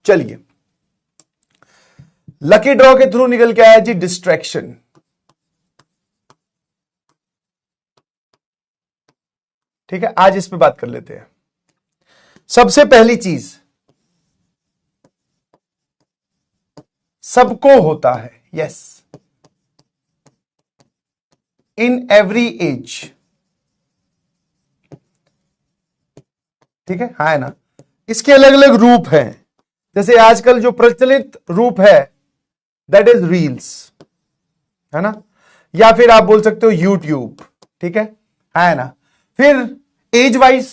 चलिए, lucky draw के through निकल के आया जी डिस्ट्रैक्शन। ठीक है, आज इस पे बात कर लेते हैं। सबसे पहली चीज, सबको होता है, यस, इन एवरी एज। ठीक है, हाँ है ना। इसके अलग अलग रूप हैं, जैसे आजकल जो प्रचलित रूप है दैट इज रील्स, है ना, या फिर आप बोल सकते हो यूट्यूब। ठीक है ना। फिर एज वाइज,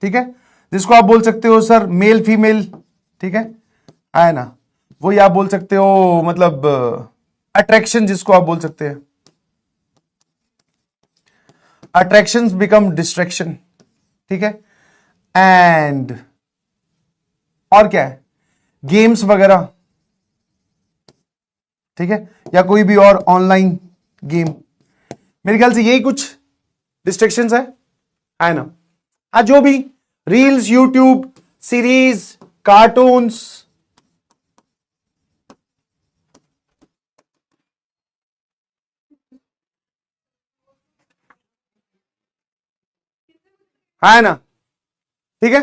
ठीक है, जिसको आप बोल सकते हो सर मेल फीमेल, ठीक है ना, वो या आप बोल सकते हो मतलब अट्रैक्शन, जिसको आप बोल सकते हैं अट्रैक्शंस बिकम डिस्ट्रैक्शन। ठीक है, एंड और क्या है, गेम्स वगैरह, ठीक है, या कोई भी और ऑनलाइन गेम। मेरे ख्याल से यही कुछ डिस्ट्रैक्शंस है ना। आज जो भी रील्स, यूट्यूब, सीरीज, कार्टून्स, है ना। ठीक है,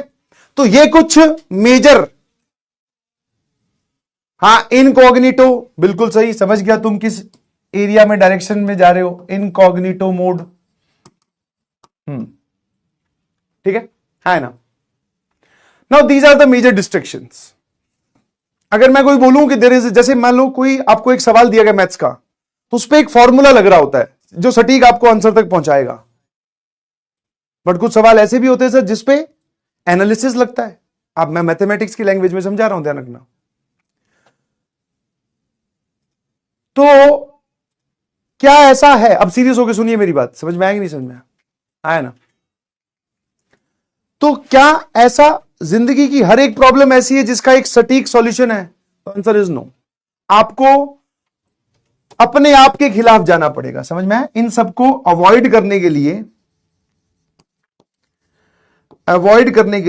तो ये कुछ मेजर, हाँ इनकॉग्निटो, बिल्कुल सही, समझ गया तुम किस एरिया में डायरेक्शन में जा रहे हो, इनकॉग्निटो मोड। ठीक है ना। Now these are the major distractions. अगर मैं कोई बोलूं कि देयर इज, जैसे मान लो कोई आपको एक सवाल दिया गया मैथ्स का, तो उस पर एक फॉर्मूला लग रहा होता है जो सटीक आपको आंसर तक पहुंचाएगा, बट कुछ सवाल ऐसे भी होते हैं सर जिसपे एनालिसिस लगता है। अब मैं मैथमेटिक्स की लैंग्वेज में समझा रहा हूं, ध्यान रखना। तो क्या ऐसा है, अब सीरियस होकर सुनिए मेरी बात, समझ में आएगी नहीं समझ में आया ना। तो क्या ऐसा जिंदगी की हर एक प्रॉब्लम ऐसी है जिसका एक सटीक सॉल्यूशन है? तो आंसर इज नो। आपको अपने आप के खिलाफ जाना पड़ेगा, समझ में आया। इन सबको अवॉइड करने के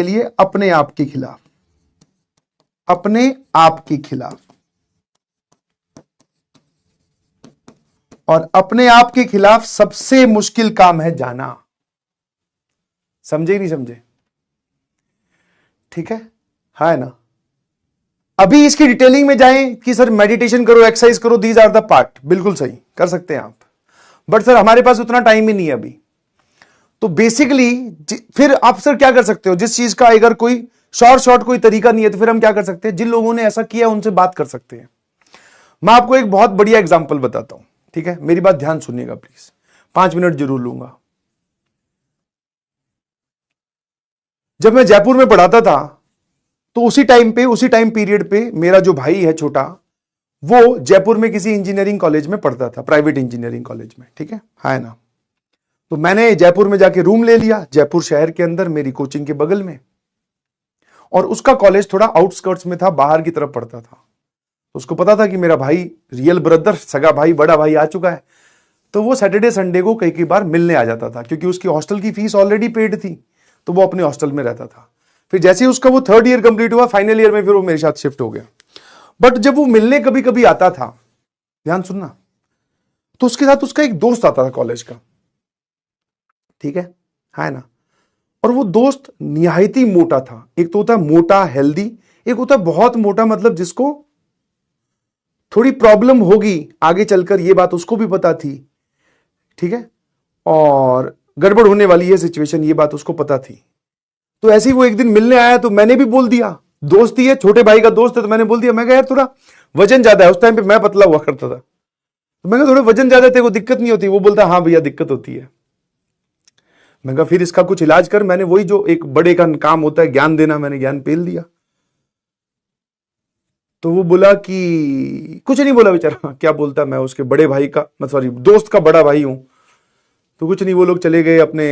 लिए, अपने आप के खिलाफ, अपने आप के खिलाफ, और अपने आप के खिलाफ सबसे मुश्किल काम है जाना। समझे नहीं समझे? ठीक है ना। अभी इसकी डिटेलिंग में जाएं कि सर मेडिटेशन करो, एक्सरसाइज करो, दीज आर द पार्ट, बिल्कुल सही कर सकते हैं आप, बट सर हमारे पास उतना टाइम ही नहीं है अभी। तो बेसिकली फिर आप सर क्या कर सकते हो, जिस चीज का अगर कोई शॉर्ट कोई तरीका नहीं है, तो फिर हम क्या कर सकते हैं, जिन लोगों ने ऐसा किया उनसे बात कर सकते हैं। मैं आपको एक बहुत बढ़िया एग्जांपल बताता हूं, ठीक है, मेरी बात ध्यान सुनिएगा प्लीज, 5 मिनट जरूर लूंगा। जब मैं जयपुर में पढ़ाता था, तो उसी टाइम पीरियड पे मेरा जो भाई है छोटा, वो जयपुर में किसी इंजीनियरिंग कॉलेज में पढ़ता था, प्राइवेट इंजीनियरिंग कॉलेज में। ठीक है ना। तो मैंने जयपुर में जाके रूम ले लिया, जयपुर शहर के अंदर मेरी कोचिंग के बगल में, और उसका कॉलेज थोड़ा आउटस्कर्ट्स में था, बाहर की तरफ पड़ता था। तो उसको पता था कि मेरा भाई, रियल ब्रदर, सगा भाई, बड़ा भाई आ चुका है, तो वो सैटरडे संडे को कई बार मिलने आ जाता था, क्योंकि उसकी हॉस्टल की फीस ऑलरेडी पेड थी, तो वो अपने हॉस्टल में रहता था। फिर जैसे ही उसका वो 3rd ईयर कंप्लीट हुआ, फाइनल ईयर में फिर वो मेरे साथ शिफ्ट हो गया। बट जब वो मिलने कभी कभी आता था, ध्यान सुनना, तो उसके साथ उसका एक दोस्त आता था कॉलेज का। ठीक है ना। और वो दोस्त निहायती मोटा था। एक तो होता है मोटा हेल्दी, एक होता है बहुत मोटा, मतलब जिसको थोड़ी प्रॉब्लम होगी आगे चलकर, ये बात उसको भी पता थी। ठीक है, और गड़बड़ होने वाली है सिचुएशन, ये बात उसको पता थी। तो ऐसे ही वो एक दिन मिलने आया, तो मैंने भी बोल दिया, दोस्त ही है, छोटे भाई का दोस्त है, तो मैंने बोल दिया, मैं कहा यार थोड़ा वजन ज्यादा है, उस टाइम पे मैं पतला हुआ करता था, तो मैं कहा थोड़ा वजन ज्यादा थे, वो दिक्कत नहीं होती? वो बोलता हाँ भैया दिक्कत होती है। मैं कहा फिर इसका कुछ इलाज कर। मैंने वही जो एक बड़े का काम होता है, ज्ञान देना, मैंने ज्ञान पेल दिया। तो वो बोला कि कुछ नहीं बोला बेचारा, क्या बोलता, मैं उसके बड़े भाई का, मैं सॉरी दोस्त का बड़ा भाई हूं। तो कुछ नहीं, वो लोग चले गए अपने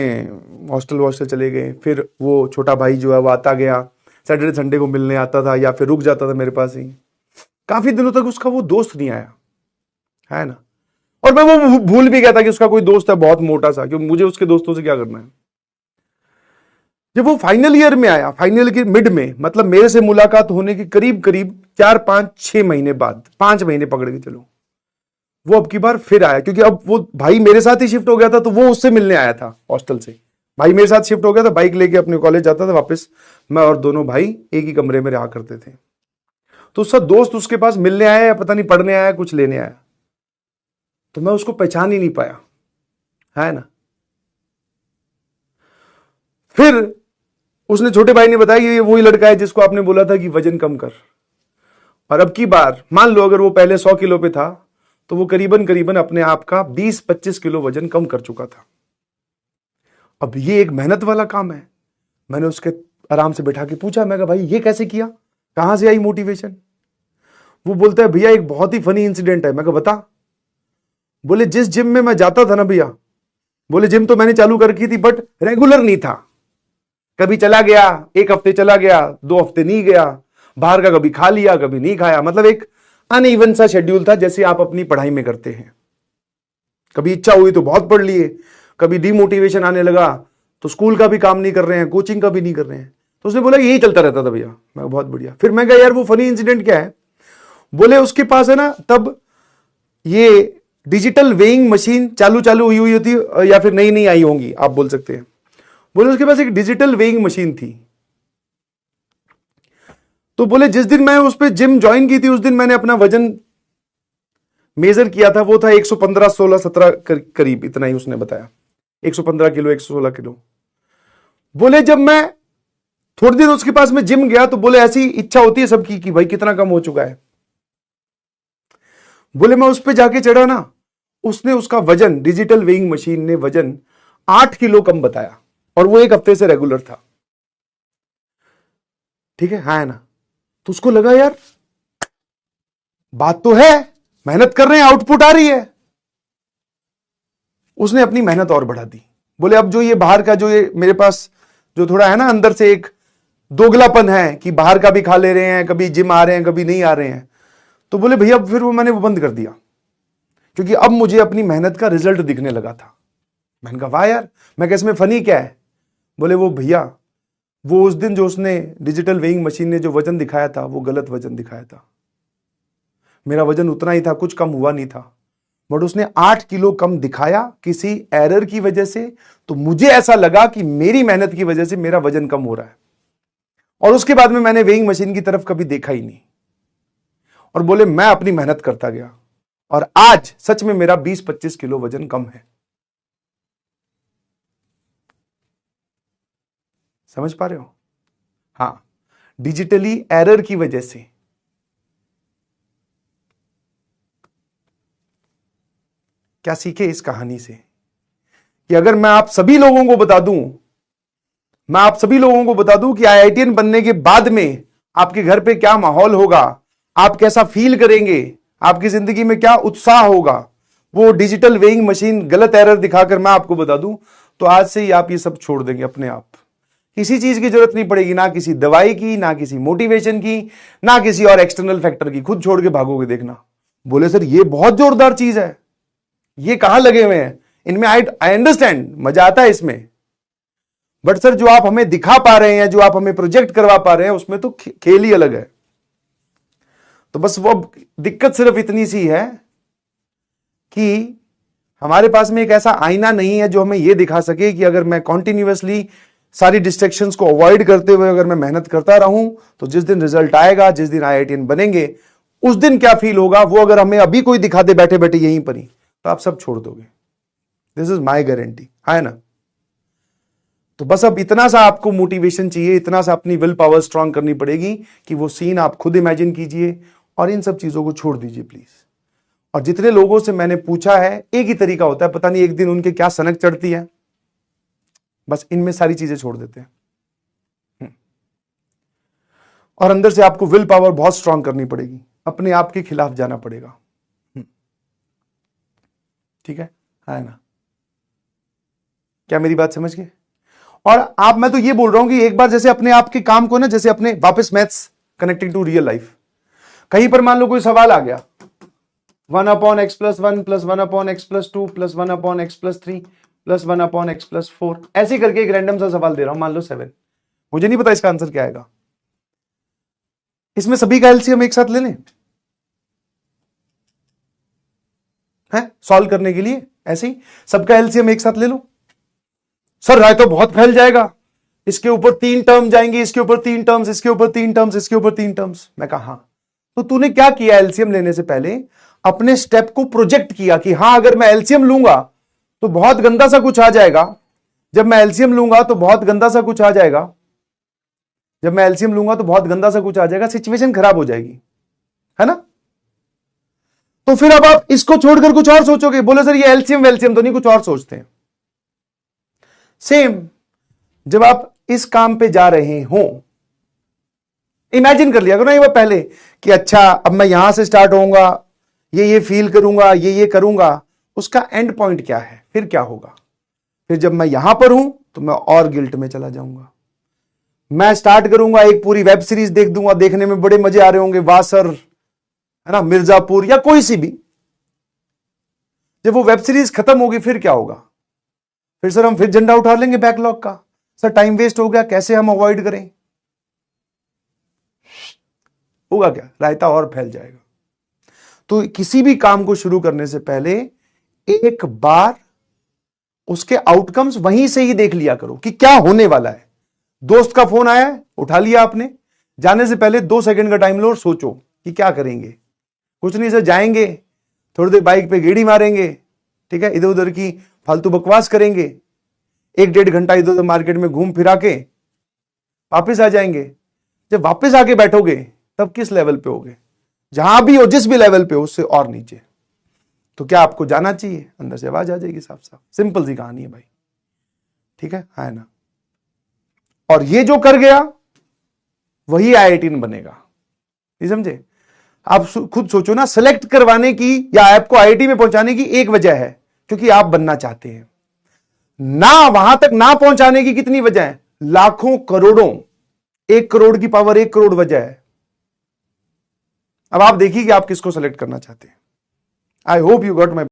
हॉस्टल चले गए। फिर वो छोटा भाई जो है वो आता गया, सैटरडे संडे को मिलने आता था, या फिर रुक जाता था मेरे पास ही। काफी दिनों तक उसका वो दोस्त नहीं आया, है ना। और मैं वो भूल भी गया था कि उसका कोई दोस्त है बहुत मोटा सा, क्योंकि मुझे उसके दोस्तों से क्या करना है। जब वो फाइनल ईयर में आया, फाइनल के मिड में, मतलब मेरे से मुलाकात होने के करीब करीब 4-5-6 महीने बाद, 5 महीने पकड़ के चलो, वो अब की बार फिर आया, क्योंकि अब वो भाई मेरे साथ ही शिफ्ट हो गया था, तो वो उससे मिलने आया था हॉस्टल से। भाई मेरे साथ शिफ्ट हो गया था, बाइक लेके अपने कॉलेज जाता था वापस, मैं और दोनों भाई एक ही कमरे में रहा करते थे। तो उसका दोस्त उसके पास मिलने आया या पता नहीं पढ़ने आया, कुछ लेने आया, तो मैं उसको पहचान ही नहीं पाया, है ना। फिर उसने, छोटे भाई ने बताया ये वही लड़का है जिसको आपने बोला था कि वजन कम कर। और अब की बार मान लो अगर वो पहले 100 किलो पे था, तो वो करीबन करीबन अपने आप का 20-25 किलो वजन कम कर चुका था। अब ये एक मेहनत वाला काम है। मैंने उसके आराम से बैठा के पूछा, मैं कहा भाई ये कैसे किया, कहां से आई मोटिवेशन? वो बोलता है भैया एक बहुत ही फनी इंसिडेंट है। मैं कहा बता। बोले जिस जिम में मैं जाता था ना भैया, बोले जिम तो मैंने चालू कर रखी थी बट रेगुलर नहीं था, कभी चला गया, 1 हफ्ते चला गया, 2 हफ्ते नहीं गया, बाहर का कभी खा लिया कभी नहीं खाया, मतलब एक अनइवन सा शेड्यूल था, जैसे आप अपनी पढ़ाई में करते हैं। कभी इच्छा हुई तो बहुत पढ़ लिए, कभी डिमोटिवेशन आने लगा तो स्कूल का भी काम नहीं कर रहे हैं, कोचिंग का भी नहीं कर रहे हैं। तो उसने बोला यही चलता रहता था भैया। मैं बहुत बढ़िया। फिर मैं कहा यार वो फनी इंसिडेंट क्या है? बोले उसके पास है ना तब ये डिजिटल वेइंग मशीन चालू हुई हुई होती, या फिर नई नई आई होंगी, आप बोल सकते हैं। बोले उसके पास एक डिजिटल वेइंग मशीन थी। तो बोले जिस दिन मैं उस पर जिम ज्वाइन की थी, उस दिन मैंने अपना वजन मेजर किया था, वो था 115, 16, 17 करीब, इतना ही उसने बताया, 115 किलो, 116 किलो। बोले जब मैं थोड़े दिन उसके पास में जिम गया, तो बोले ऐसी इच्छा होती है सबकी कि भाई कितना कम हो चुका है। बोले मैं उस पर जाके चढ़ा ना, उसने उसका वजन, डिजिटल वेइंग मशीन ने वजन 8 किलो कम बताया, और वो 1 हफ्ते से रेगुलर था। ठीक है, हाँ है ना। तो उसको लगा यार बात तो है, मेहनत कर रहे हैं, आउटपुट आ रही है। उसने अपनी मेहनत और बढ़ा दी। बोले अब जो ये बाहर का, जो ये मेरे पास जो थोड़ा है ना अंदर से एक दोगलापन है कि बाहर का भी खा ले रहे हैं, कभी जिम आ रहे हैं कभी नहीं आ रहे हैं, तो बोले भैया फिर वो मैंने वो बंद कर दिया, क्योंकि अब मुझे अपनी मेहनत का रिजल्ट दिखने लगा था। मैंने कहा वाह यार। मैं कहा इसमें फनी क्या है? बोले वो भैया, वो उस दिन जो उसने डिजिटल वेइंग मशीन ने जो वजन दिखाया था, वो गलत वजन दिखाया था। मेरा वजन उतना ही था, कुछ कम हुआ नहीं था, बट उसने 8 किलो कम दिखाया किसी एरर की वजह से। तो मुझे ऐसा लगा कि मेरी मेहनत की वजह से मेरा वजन कम हो रहा है, और उसके बाद में मैंने वेइंग मशीन की तरफ कभी देखा ही नहीं। और बोले मैं अपनी मेहनत करता गया, और आज सच में मेरा 20-25 किलो वजन कम है। समझ पा रहे हो? हां, डिजिटली एरर की वजह से। क्या सीखे इस कहानी से? कि अगर मैं आप सभी लोगों को बता दूं कि आईआईटीएन बनने के बाद में आपके घर पे क्या माहौल होगा, आप कैसा फील करेंगे, आपकी जिंदगी में क्या उत्साह होगा, वो डिजिटल वेइंग मशीन गलत एरर दिखाकर मैं आपको बता दूं, तो आज से ही आप ये सब छोड़ देंगे अपने आप। किसी चीज की जरूरत नहीं पड़ेगी, ना किसी दवाई की, ना किसी मोटिवेशन की, ना किसी और एक्सटर्नल फैक्टर की। खुद छोड़ के भागोगे, देखना। बोले सर ये बहुत जोरदार चीज है, ये कहां लगे हुए हैं इनमें? आई अंडरस्टैंड, मजा आता है इसमें, बट सर जो आप हमें दिखा पा रहे हैं, जो आप हमें प्रोजेक्ट करवा पा रहे हैं, उसमें तो खेल ही अलग है। तो बस वो दिक्कत सिर्फ इतनी सी है कि हमारे पास में एक ऐसा आईना नहीं है जो हमें यह दिखा सके कि अगर मैं कॉन्टिन्यूअसली सारी डिस्ट्रैक्शंस को अवॉइड करते हुए अगर मैं मेहनत करता रहूं, तो जिस दिन रिजल्ट आएगा, जिस दिन आईआईटीएन बनेंगे, उस दिन क्या फील होगा, वो अगर हमें अभी कोई दिखा दे बैठे बैठे यहीं पर ही, तो आप सब छोड़ दोगे। दिस इज माई गारंटी, है ना। तो बस अब इतना सा आपको मोटिवेशन चाहिए, इतना सा अपनी विल पावर स्ट्रांग करनी पड़ेगी कि वो सीन आप खुद इमेजिन कीजिए, और इन सब चीजों को छोड़ दीजिए प्लीज। और जितने लोगों से मैंने पूछा है, एक ही तरीका होता है, पता नहीं एक दिन उनके क्या सनक चढ़ती है, बस इनमें सारी चीजें छोड़ देते हैं। और अंदर से आपको विल पावर बहुत स्ट्रांग करनी पड़ेगी, अपने आप के खिलाफ जाना पड़ेगा। ठीक है ना? क्या मेरी बात समझ गए? और आप, मैं तो ये बोल रहा हूं कि एक बार जैसे अपने आप के काम को ना, जैसे अपने वापस maths connecting to real life, कहीं पर मान लो कोई सवाल आ गया, 1/x+1 + 1/x+2 + 1/x+3 + 1/x+4, ऐसे करके एक रैंडम सा सवाल दे रहा हूं, मान लो 7, मुझे नहीं पता इसका आंसर क्या आएगा। इसमें सभी का एलसीएम एक साथ ले लें, है सॉल्व करने के लिए, ऐसे ही सबका एलसीएम एक साथ ले लो। सर राय तो बहुत फैल जाएगा, इसके ऊपर 3 टर्म जाएंगे, इसके ऊपर 3 टर्म्स, इसके ऊपर 3 टर्म्स, इसके ऊपर 3 टर्म्स। मैं कहा हाँ, तो तूने क्या किया एलसीएम लेने से पहले, अपने स्टेप को प्रोजेक्ट किया कि हां अगर मैं एलसीएम लूंगा तो बहुत गंदा सा कुछ आ जाएगा, जब मैं एलसीएम लूंगा तो बहुत गंदा सा कुछ आ जाएगा, जब मैं एलसीएम लूंगा तो बहुत गंदा सा कुछ आ जाएगा, सिचुएशन खराब हो जाएगी, है ना। तो फिर अब आप इसको छोड़कर कुछ और सोचोगे, बोले सर ये एलसीएम वेलसीएम तो नहीं, कुछ और सोचते हैं। सेम जब आप इस काम पे जा रहे हो, इमेजिन कर लिया करो ना ये पहले कि अच्छा अब मैं यहां से स्टार्ट होऊंगा, ये फील करूंगा, ये करूंगा, उसका एंड पॉइंट क्या है, फिर क्या होगा। फिर जब मैं यहां पर हूं तो मैं और गिल्ट में चला जाऊंगा। मैं स्टार्ट करूंगा, एक पूरी वेब सीरीज देख दूंगा, देखने में बड़े मजे आ रहे होंगे, वाह सर, है ना, मिर्जापुर या कोई सी भी। जब वो वेब सीरीज खत्म होगी फिर क्या होगा, फिर सर हम फिर झंडा उठा लेंगे बैकलॉग का, सर टाइम वेस्ट हो गया, कैसे हम अवॉइड करें। होगा क्या, रायता और फैल जाएगा। तो किसी भी काम को शुरू करने से पहले एक बार उसके आउटकम्स वहीं से ही देख लिया करो कि क्या होने वाला है। दोस्त का फोन आया है, उठा लिया आपने, जाने से पहले 2 सेकंड का टाइम लो और सोचो कि क्या करेंगे। कुछ नहीं सर, जाएंगे थोड़ी देर बाइक पे गेड़ी मारेंगे, ठीक है, इधर उधर की फालतू बकवास करेंगे, 1-1.5 घंटा इधर उधर मार्केट में घूम फिरा के वापस आ जाएंगे। जब वापस आके बैठोगे तब किस लेवल पे होगे, जहां भी हो, जिस भी लेवल पे हो, उससे और नीचे। तो क्या आपको जाना चाहिए, अंदर से आवाज आ जाएगी साफ साफ। सिंपल सी कहानी है भाई, ठीक है ना। और ये जो कर गया वही IITian बनेगा, ये समझे। आप खुद सोचो ना, सेलेक्ट करवाने की या आपको IIT में पहुंचाने की एक वजह है, क्योंकि आप बनना चाहते हैं ना। वहां तक ना पहुंचाने की कितनी वजह है, लाखों करोड़ों, 1 करोड़ की पावर 1 करोड़ वजह है। अब आप देखिए कि आप किसको सेलेक्ट करना चाहते हैं। I hope you got my